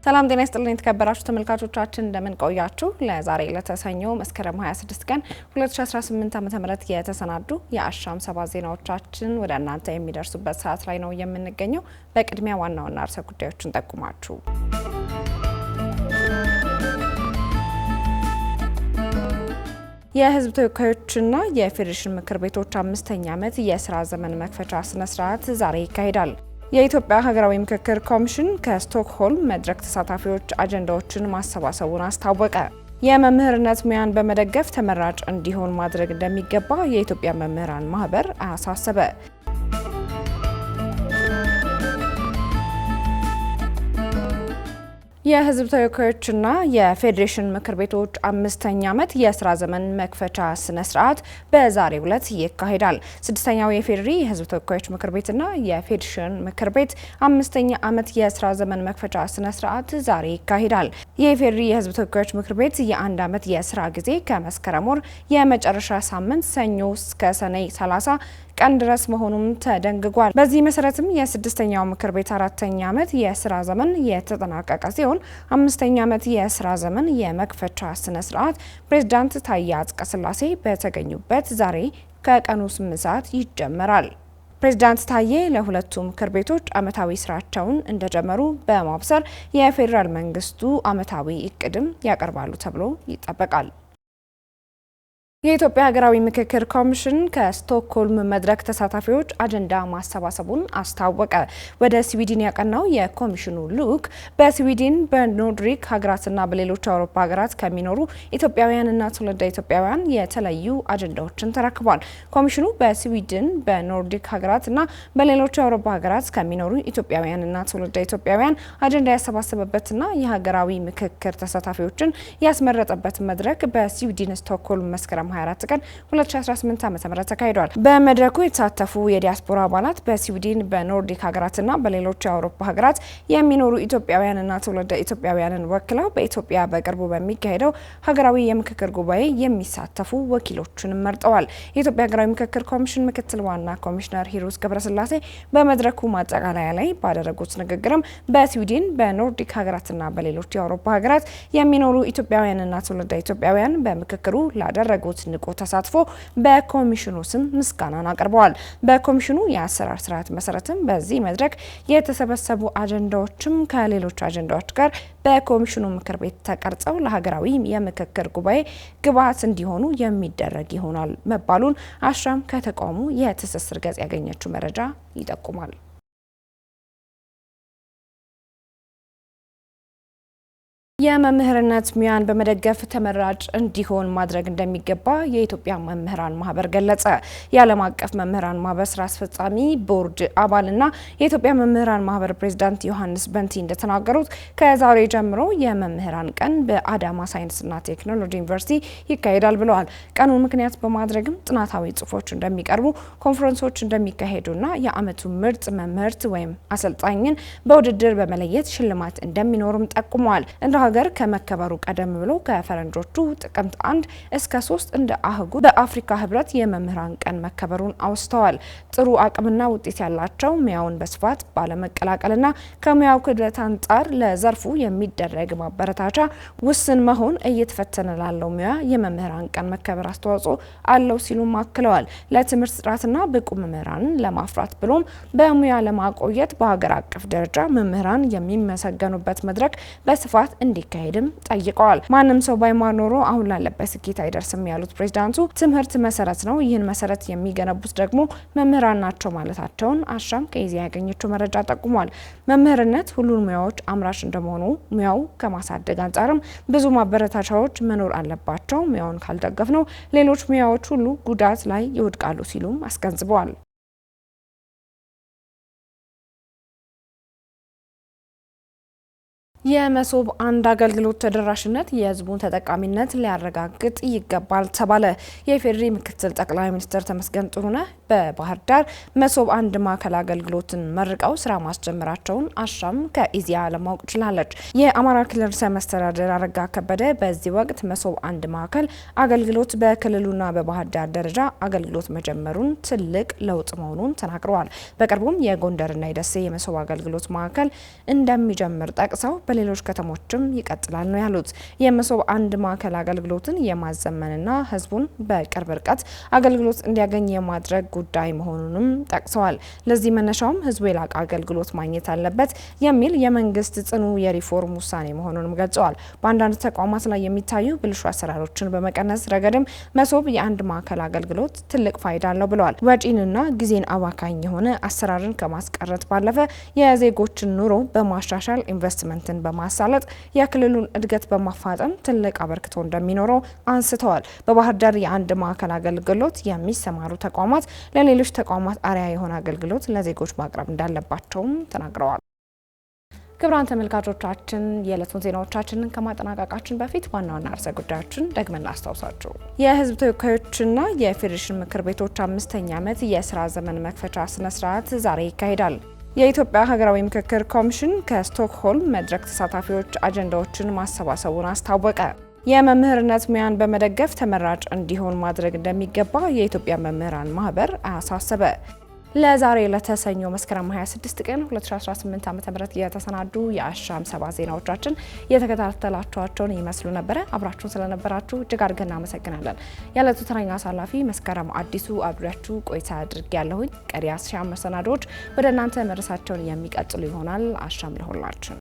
ሰላም ጤና ይስጥልኝ ተከበራችሁ ተመልካቾቻችን እንደምን ቆያችሁ? ለዛሬ ለተሰኞ መስከረም 26 ቀን 2018 ዓ.ም የተሰናዱ የአሻም 7 ዜናዎቻችን ወደ እናንተ የሚደርሱበት ሰዓት ላይ ነው የምንገኘው። በቅድሚያ ዋና ዋና ርዕሰ ጉዳዮችን ጠቁማችሁ የህዝብ ተወካዮችና የፌዴሬሽን ምክር ቤቶች 5ኛ ዓመት የስራ ዘመን መክፈቻ ስነ ስርዓት ዛሬ ይካሄዳል። የኢትዮጵያ ሀገራዊ ምክክር ኮሚሽን ከስቶክሆልም መድረክ ተሳታፊዎች አጀንዳዎችን ማሰባሰቡን አስታወቀ። የመምህርነት ሙያን በመደገፍ ተመራጭ እንዲሆን ማድረግ እንደሚገባ የኢትዮጵያ መምህራን ማህበር አሳሰበ። የህዝብ ተወካዮችና የፌዴሬሽን ምክር ቤቶች 5ኛ ዓመት የስራ ዘመን መክፈቻ ስነ ስርዓት በዛሬው ዕለት ይካሄዳል። 6ኛው የፌዴሪ የህዝብ ተወካዮች ምክር ቤትና የፌዴሬሽን ምክር ቤት 5ኛ ዓመት የስራ ዘመን መክፈቻ ስነ ስርዓት ዛሬ ይካሄዳል። የፌዴሪ የህዝብ ተወካዮች ምክር ቤት የአንድ ዓመት የስራ ጊዜ ከመስከረም ወር የመጨረሻ ሳምንት ሰኞ እስከ ሰኔ 30 ቀን ድረስ መሆኑም ተደንግጓል። በዚህ መሰረትም የስድስተኛው ምክር ቤት 4ኛ ዓመት የስራ ዘመን የተጠናቀቀ ሲሆን 5ኛ ዓመት የስራ ዘመን የመክፈቻ ስነ ስርዓት ፕሬዝዳንት ታዬ አጽቀሥላሴ በተገኙበት ዛሬ ከቀኑ 8 ሰዓት ይጀመራል። ፕሬዝዳንት ታዬ ለሁለቱም ምክር ቤቶች ዓመታዊ ስራቸውን እንደጀመሩ በማብሰር የፌዴራል መንግስቱ ዓመታዊ እቅድም ያቀርባሉ ተብሎ ይጠበቃል። የኢትዮጵያ ሀገራዊ ምክክር ኮሚሽን ከስቶክሆልም መድረክ ተሳታፊዎች አጀንዳ ማሰባሰቡን አስታወቀ። ወደ ስዊድን ያቀናው የኮሚሽኑ ልዑክ በስዊድን በኖርዲክ ሀገራትና በሌሎች አውሮፓ ሀገራት ከሚኖሩ ኢትዮጵያውያንና ትውልደ ኢትዮጵያውያን የተለያዩ አጀንዳዎችን ተረክቧል። ኮሚሽኑ በስዊድን በኖርዲክ ሀገራትና በሌሎች አውሮፓ ሀገራት ከሚኖሩ ኢትዮጵያውያንና ትውልደ ኢትዮጵያውያን አጀንዳ ያሰባሰበበትና የሀገራዊ ምክክር ተሳታፊዎችን ያስመረጠበት መድረክ በስዊድን ስቶክሆልም መስከረም 24 ቀን 2018 ዓ.ም ተካሂዷል። በመድረኩ የተሳተፉ የዲያስፖራ አባላት በስዊድን በኖርዲክ ሀገራትና በሌሎች የአውሮፓ ሀገራት የሚኖሩ ኢትዮጵያውያንና ትውልደ ኢትዮጵያውያንን ወክለው በኢትዮጵያ በቅርቡ በሚካሄደው ሀገራዊ የምክክር ጉባኤ የሚሳተፉ ወኪሎችን መርጠዋል። የኢትዮጵያ ሀገራዊ ምክክር ኮሚሽን ምክትል ዋና ኮሚሽነር ሂሩት ገብረስላሴ በመድረኩ ማጠቃለያ ላይ ባደረጉት ንግግርም በስዊድን በኖርዲክ ሀገራትና በሌሎች የአውሮፓ ሀገራት የሚኖሩ ኢትዮጵያውያንና ትውልደ ኢትዮጵያውያን በምክክሩ ላደረጉት ንቁ ተሳትፎ በኮሚሽኑ ስም ምስጋናን አቅርበዋል። በኮሚሽኑ የአሰራር ስርዓት መሰረትም በዚህ መድረክ የተሰበሰቡ አጀንዳዎችም ከሌሎች አጀንዳዎች ጋር በኮሚሽኑ ምክር ቤት ተቀርጸው ለሀገራዊ የምክክር ጉባኤ ግብዓት እንዲሆኑ የሚደረግ ይሆናል መባሉን አሻም ከተቋሙ የትስስር ገጽ ያገኘችው መረጃ ይጠቁማል። የመምህርነት ሙያን በመደገፍ ተመራጭ እንዲሆን ማድረግ እንደሚገባ የኢትዮጵያ መምህራን ማህበር ገለጸ። የዓለም አቀፍ መምህራን ማህበር ስራ አስፈጻሚ ቦርድ አባልና የኢትዮጵያ መምህራን ማህበር ፕሬዝዳንት ዮሐንስ በንቲ እንደተናገሩት ከዛሬ ጀምሮ የመምህራን ቀን በአዳማ ሳይንስና ቴክኖሎጂ ዩኒቨርሲቲ ይካሄዳል ብለዋል። ቀኑን ምክንያት በማድረግም ጥናታዊ ጽሁፎች እንደሚቀርቡ፣ ኮንፈረንሶች እንደሚካሄዱና የዓመቱ ምርጥ መምህርት ወይም አሰልጣኝን በውድድር በመለየት ሽልማት እንደሚኖርም ጠቁመዋል። እንደ ሀገር ከመከበሩ ቀደም ብሎ ከፈረንጆቹ ጥቅምት 1 እስከ 3 እንደ አህጉር በአፍሪካ ህብረት የመምህራን ቀን መከበሩን አውስተዋል። ጥሩ አቅምና ውጤት ያላቸው ሙያውን በስፋት ባለመቀላቀልና ከሙያው ክህደት አንጻር ለዘርፉ የሚደረግ ማበረታቻ ውስን መሆን እየተፈተነ ላለው ሙያ የመምህራን ቀን መከበር አስተዋጽኦ አለው ሲሉም አክለዋል። ለትምህርት ጥራትና ብቁ መምህራንን ለማፍራት ብሎም በሙያ ለማቆየት በሀገር አቀፍ ደረጃ መምህራን የሚመሰገኑበት መድረክ በስፋት እንዲካሄድም ጠይቀዋል። ማንም ሰው ባይማር ኖሮ አሁን ላለበት ስኬት አይደርስም ያሉት ፕሬዝዳንቱ ትምህርት መሰረት ነው፣ ይህን መሰረት የሚገነቡት ደግሞ መምህራን ናቸው ማለታቸውን አሻም ከኢዜአ ያገኘችው መረጃ ጠቁሟል። መምህርነት ሁሉን ሙያዎች አምራች እንደመሆኑ ሙያው ከማሳደግ አንጻርም ብዙ ማበረታቻዎች መኖር አለባቸው። ሙያውን ካልደገፍ ነው ሌሎች ሙያዎች ሁሉ ጉዳት ላይ ይወድቃሉ ሲሉም አስገንዝበዋል። የመሶብ አንድ አገልግሎት ተደራሽነት የሕዝቡን ተጠቃሚነት ሊያረጋግጥ ይገባል ተባለ። የኢፌዴሪ ምክትል ጠቅላይ ሚኒስትር ተመስገን ጥሩነህ በባህር ዳር መሶብ አንድ ማዕከል አገልግሎትን መርቀው ስራ ማስጀመራቸውን አሻም ከኢዜአ ለማወቅ ችላለች። የአማራ ክልል ርዕሰ መስተዳድር አረጋ ከበደ በዚህ ወቅት መሶብ አንድ ማዕከል አገልግሎት በክልሉና በባህር ዳር ደረጃ አገልግሎት መጀመሩን ትልቅ ለውጥ መሆኑን ተናግረዋል። በቅርቡም የጎንደርና የደሴ የመሶብ አገልግሎት ማዕከል እንደሚጀምር ጠቅሰው በሌሎች ከተሞችም ይቀጥላል ነው ያሉት። የመሶብ አንድ ማዕከል አገልግሎትን የማዘመንና ህዝቡን በቅርብ ርቀት አገልግሎት እንዲያገኝ የማድረግ ጉዳይ መሆኑንም ጠቅሰዋል። ለዚህ መነሻውም ህዝቡ የላቀ አገልግሎት ማግኘት አለበት የሚል የመንግስት ጽኑ የሪፎርም ውሳኔ መሆኑንም ገልጸዋል። በአንዳንድ ተቋማት ላይ የሚታዩ ብልሹ አሰራሮችን በመቀነስ ረገድም መሶብ የአንድ ማዕከል አገልግሎት ትልቅ ፋይዳ አለው ብለዋል። ወጪንና ጊዜን አባካኝ የሆነ አሰራርን ከማስቀረት ባለፈ የዜጎችን ኑሮ በማሻሻል ኢንቨስትመንትን በማሳለጥ የክልሉን እድገት በማፋጠን ትልቅ አበርክቶ እንደሚኖረው አንስተዋል። በባህር ዳር የአንድ ማዕከል አገልግሎት የሚሰማሩ ተቋማት ለሌሎች ተቋማት አርአያ የሆነ አገልግሎት ለዜጎች ማቅረብ እንዳለባቸውም ተናግረዋል። ክቡራን ተመልካቾቻችን የዕለቱን ዜናዎቻችንን ከማጠናቀቃችን በፊት ዋና ዋና ርዕሰ ጉዳዮችን ደግመን ላስታውሳችሁ። የህዝብ ተወካዮችና የፌዴሬሽን ምክር ቤቶች 5ኛ ዓመት የስራ ዘመን መክፈቻ ስነ ስርዓት ዛሬ ይካሄዳል። የኢትዮጵያ ሀገራዊ ምክክር ኮሚሽን ከስቶክሆልም መድረክ ተሳታፊዎች አጀንዳዎችን ማሰባሰቡን አስታወቀ። የመምህርነት ሙያን በመደገፍ ተመራጭ እንዲሆን ማድረግ እንደሚገባ የኢትዮጵያ መምህራን ማህበር አሳሰበ። ለዛሬ ለተሰኞ መስከረም 26 ቀን 2018 ዓ.ም የተሰናዱ የአሻም 7 ዜናዎቻችን የተከታተላችኋቸውን ይመስሉ ነበረ። አብራችሁን ስለነበራችሁ እጅግ አድርገን እናመሰግናለን። የዕለቱ ተረኛ አሳላፊ መስከረም አዲሱ አብሬያችሁ ቆይታ አድርጌያለሁኝ። ቀሪ አሻም መሰናዶዎች ወደ እናንተ መድረሳቸውን የሚቀጥሉ ይሆናል። አሻም ለሁላችን።